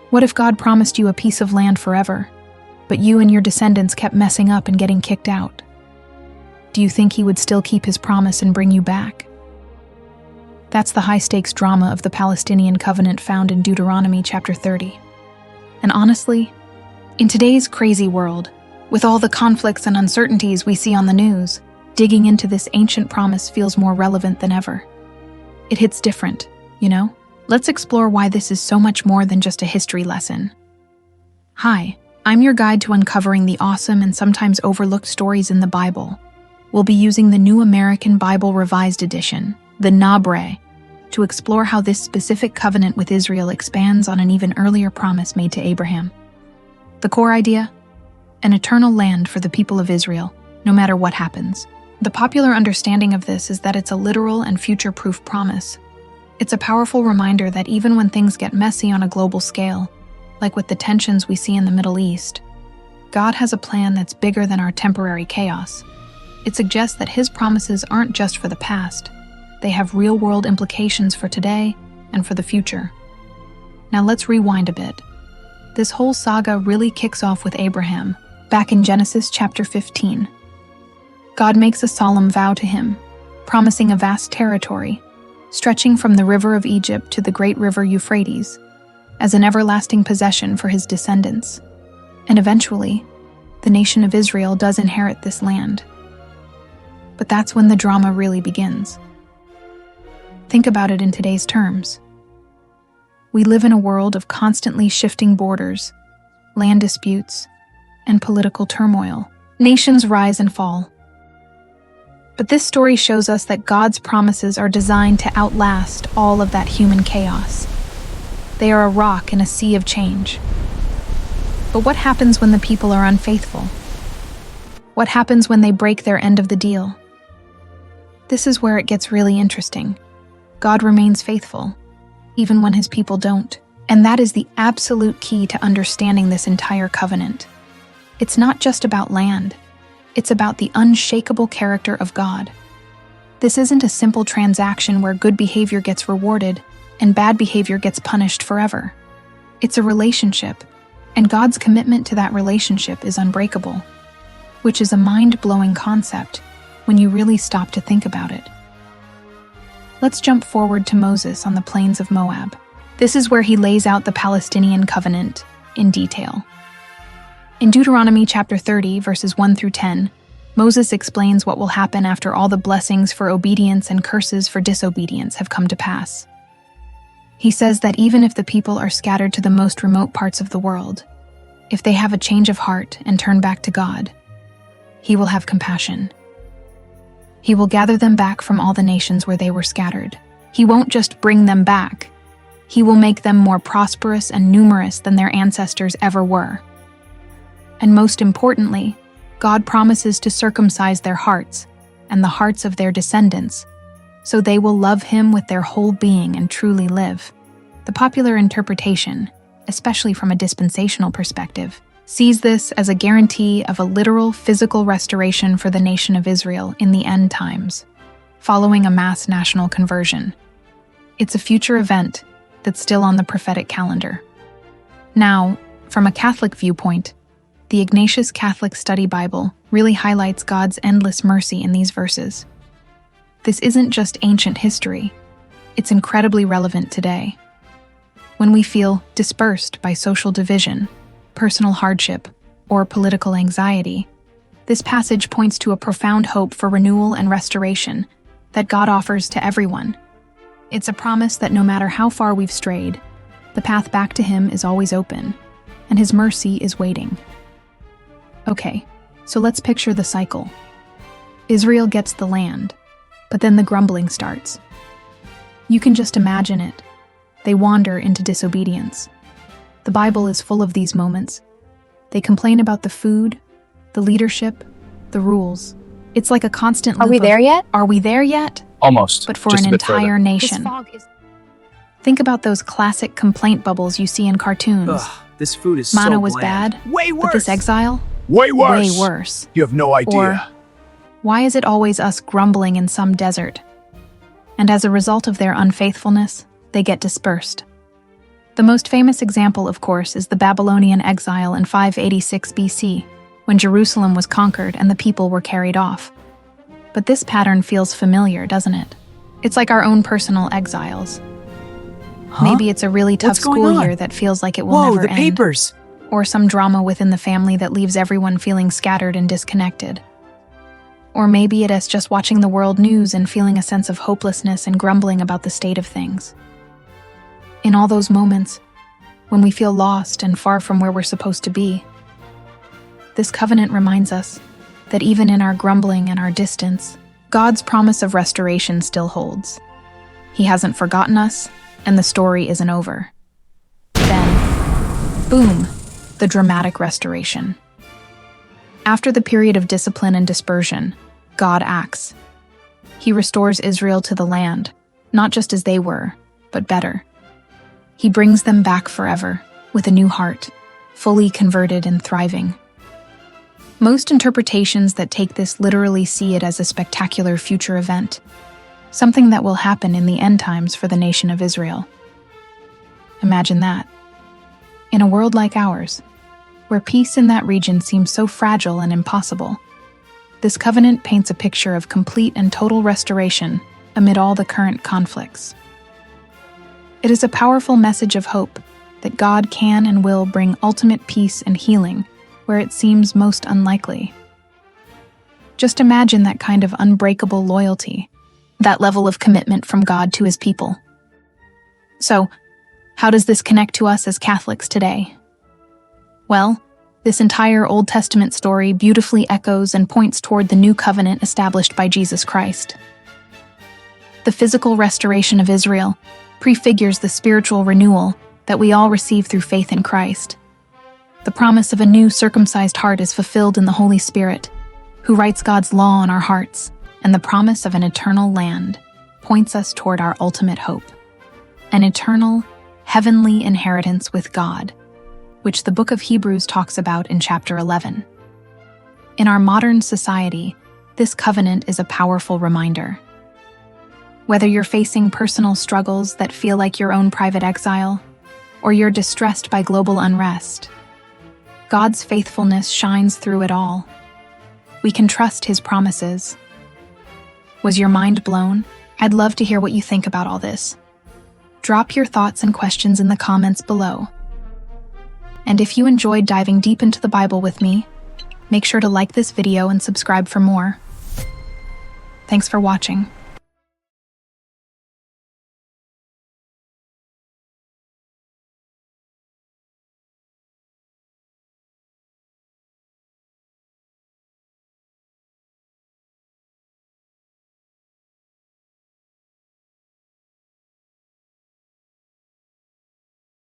What if God promised you a piece of land forever, but you and your descendants kept messing up and getting kicked out? Do you think he would still keep his promise and bring you back? That's the high-stakes drama of the Palestinian Covenant found in Deuteronomy chapter 30. And honestly, in today's crazy world, with all the conflicts and uncertainties we see on the news, digging into this ancient promise feels more relevant than ever. It hits different, you know? Let's explore why this is so much more than just a history lesson. Hi, I'm your guide to uncovering the awesome and sometimes overlooked stories in the Bible. We'll be using the New American Bible Revised Edition, the NABRE, to explore how this specific covenant with Israel expands on an even earlier promise made to Abraham. The core idea? An eternal land for the people of Israel, no matter what happens. The popular understanding of this is that it's a literal and future-proof promise. It's a powerful reminder that even when things get messy on a global scale, like with the tensions we see in the Middle East, God has a plan that's bigger than our temporary chaos. It suggests that his promises aren't just for the past. They have real-world implications for today and for the future. Now let's rewind a bit. This whole saga really kicks off with Abraham, back in Genesis chapter 15. God makes a solemn vow to him, promising a vast territory, stretching from the river of Egypt to the great river Euphrates, as an everlasting possession for his descendants. And eventually, the nation of Israel does inherit this land. But that's when the drama really begins. Think about it in today's terms. We live in a world of constantly shifting borders, land disputes, and political turmoil. Nations rise and fall. But this story shows us that God's promises are designed to outlast all of that human chaos. They are a rock in a sea of change. But what happens when the people are unfaithful? What happens when they break their end of the deal? This is where it gets really interesting. God remains faithful, even when his people don't. And that is the absolute key to understanding this entire covenant. It's not just about land. It's about the unshakable character of God. This isn't a simple transaction where good behavior gets rewarded and bad behavior gets punished forever. It's a relationship, and God's commitment to that relationship is unbreakable, which is a mind-blowing concept when you really stop to think about it. Let's jump forward to Moses on the plains of Moab. This is where he lays out the Palestinian Covenant in detail. In Deuteronomy chapter 30, verses 1 through 10, Moses explains what will happen after all the blessings for obedience and curses for disobedience have come to pass. He says that even if the people are scattered to the most remote parts of the world, if they have a change of heart and turn back to God, he will have compassion. He will gather them back from all the nations where they were scattered. He won't just bring them back. He will make them more prosperous and numerous than their ancestors ever were. And most importantly, God promises to circumcise their hearts and the hearts of their descendants, so they will love him with their whole being and truly live. The popular interpretation, especially from a dispensational perspective, sees this as a guarantee of a literal physical restoration for the nation of Israel in the end times, following a mass national conversion. It's a future event that's still on the prophetic calendar. Now, from a Catholic viewpoint, the Ignatius Catholic Study Bible really highlights God's endless mercy in these verses. This isn't just ancient history, it's incredibly relevant today. When we feel dispersed by social division, personal hardship, or political anxiety, this passage points to a profound hope for renewal and restoration that God offers to everyone. It's a promise that no matter how far we've strayed, the path back to him is always open, and his mercy is waiting. Okay, so let's picture the cycle. Israel gets the land, but then the grumbling starts. You can just imagine it. They wander into disobedience. The Bible is full of these moments. They complain about the food, the leadership, the rules. It's like a constant loop Are we there yet? Are we there yet? Almost. But for Just an a bit further. entire nation. Think about those classic complaint bubbles you see in cartoons. Ugh, this food is Manna so was bland. bad, Way worse. but this exile? Way worse. Way worse. You have no idea. Or, why is it always us grumbling in some desert? And as a result of their unfaithfulness, they get dispersed. The most famous example, of course, is the Babylonian exile in 586 BC, when Jerusalem was conquered and the people were carried off. But this pattern feels familiar, doesn't it? It's like our own personal exiles. Maybe it's a really tough school year that feels like it will never end. Papers! Or some drama within the family that leaves everyone feeling scattered and disconnected. Or maybe it is just watching the world news and feeling a sense of hopelessness and grumbling about the state of things. In all those moments, when we feel lost and far from where we're supposed to be, this covenant reminds us that even in our grumbling and our distance, God's promise of restoration still holds. He hasn't forgotten us, and the story isn't over. Then, boom, the dramatic restoration. After the period of discipline and dispersion, God acts. He restores Israel to the land, not just as they were, but better. He brings them back forever, with a new heart, fully converted and thriving. Most interpretations that take this literally see it as a spectacular future event, something that will happen in the end times for the nation of Israel. Imagine that. In a world like ours, where peace in that region seems so fragile and impossible, this covenant paints a picture of complete and total restoration amid all the current conflicts. It is a powerful message of hope that God can and will bring ultimate peace and healing where it seems most unlikely. Just imagine that kind of unbreakable loyalty, that level of commitment from God to his people. So, how does this connect to us as Catholics today? Well, this entire Old Testament story beautifully echoes and points toward the new covenant established by Jesus Christ. The physical restoration of Israel prefigures the spiritual renewal that we all receive through faith in Christ. The promise of a new circumcised heart is fulfilled in the Holy Spirit, who writes God's law on our hearts, and the promise of an eternal land points us toward our ultimate hope, an eternal, heavenly inheritance with God, which the book of Hebrews talks about in chapter 11. In our modern society, this covenant is a powerful reminder. Whether you're facing personal struggles that feel like your own private exile, or you're distressed by global unrest, God's faithfulness shines through it all. We can trust his promises. Was your mind blown? I'd love to hear what you think about all this. Drop your thoughts and questions in the comments below. And if you enjoyed diving deep into the Bible with me, make sure to like this video and subscribe for more. Thanks for watching.